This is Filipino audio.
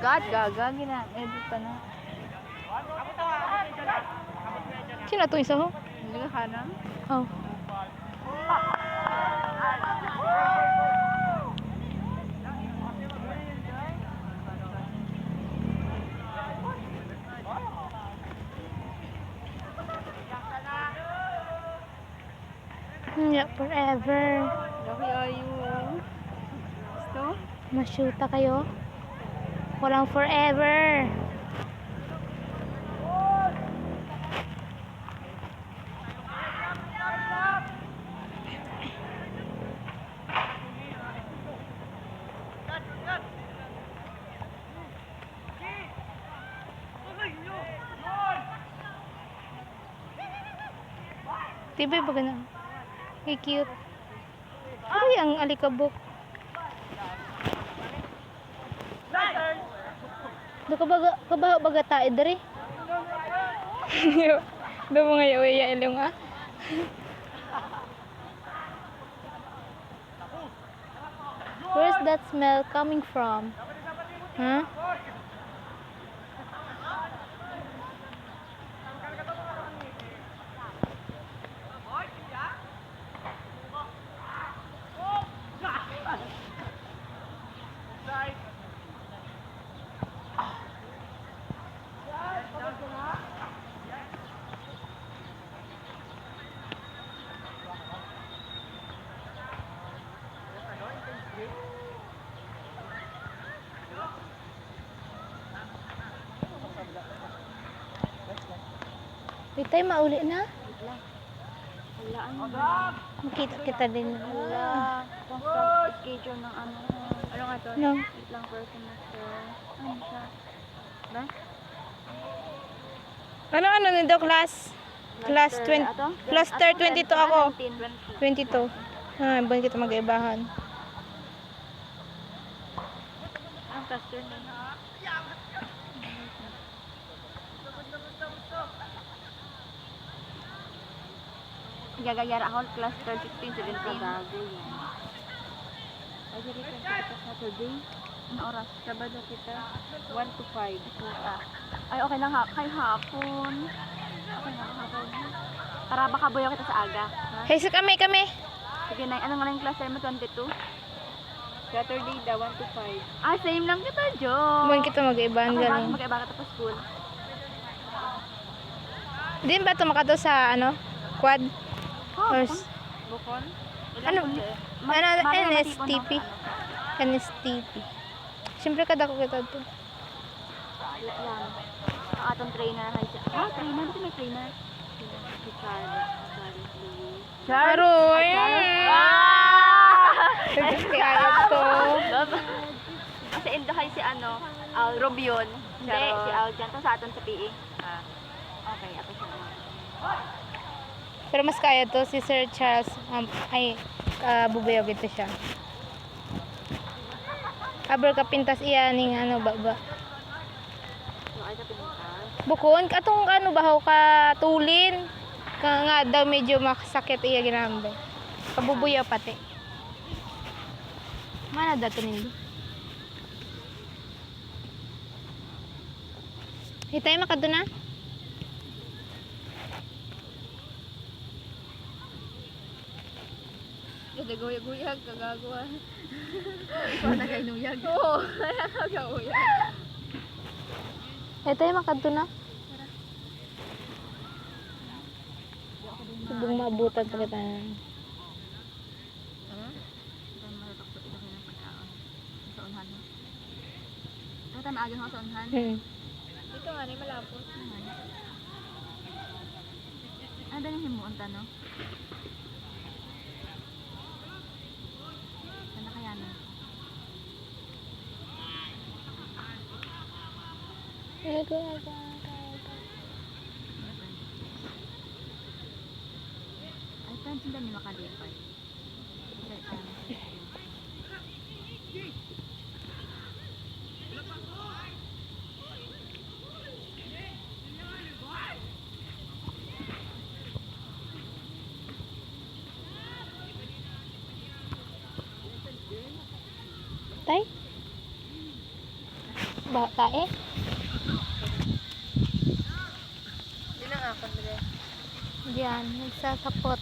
God, gaga, gina-edit pa na. Sino to isa ho? Hindi ka kanang? Oh. Yeah, forever. Lucky are you. Gusto? Masyuta kayo. Walang forever. Tibay ba ganun? Ay, cute. Ay, ang alikabok. Do kabaho baga tae diri. Do mo nga ya ilong ah. Where's that smell coming from? Huh? Wait tayo, mauli na. Wala, ano ba? Makita kita din. Wala. Constant schedule ng ano. Ano nga to? No. Wait lang per semester. Ano siya? Ba? Ano nito class? Class 20. Cluster 22 ako. 22. Ah, buwan kita mag-ibahan. Ang cluster na. Gagayara ako, cluster 16, 17. Gago yan. Ay, dito kita Saturday. Ang oras, Sabado kita. 1 to 5. Ay, okay lang kay hapon. Okay lang hapon. Para baka buyo kita sa aga. Ha? Hey, so kami. Sige na, ano nga lang yung cluster mo, 22? Saturday da, 1 to 5. Ah, same lang kita, Jo. Buwan kita mag-ibahan Okay, galing. mag-iba ka tapos school. Din ba ito makato sa ano? Quad? Oh, Or Bukon? ano? NSTP. NSTP. Siyempre kada ko kita ito. Yan. Ang atong trainer ay siya. Ah, trainer? Ba't may trainer? Si Charles Louis. Charoy! Kaya ito. Kasi Indo hay si ano, Al Robion. Hindi, si Al dyan. Ito sa aton sa PE. Okay, ato siya naman. Pero mas kaya to si Sir Charles. Bubayog ito siya. Kabar kapintas iya ning ano baba. So, ay sa pinuntas. Bukon atong ano bahaw ka tulin. Nga daw medyo makasakit iya ginambe. Kabubuya pati. Mana dato nindo? Hitay makadto na? Kada guyag-guyag, kagagawa. Ikaw na kayo nuyag. Oo, kaya kagawuyag. Hitay makadto na? Subong maabutan pa kita. Ano? Ito maratakso ito kayo ng pagkaon. Sa unhan mo. Ito tayo maagin ako sa unhan. Dito nga rin malapot. Ano ba yung himuon ta, no? Ano kaya no? Ay, friends, hindi namin makalipay. Tay? bata eh. Hindi na nga ako nila. Diyan, nagsasapot.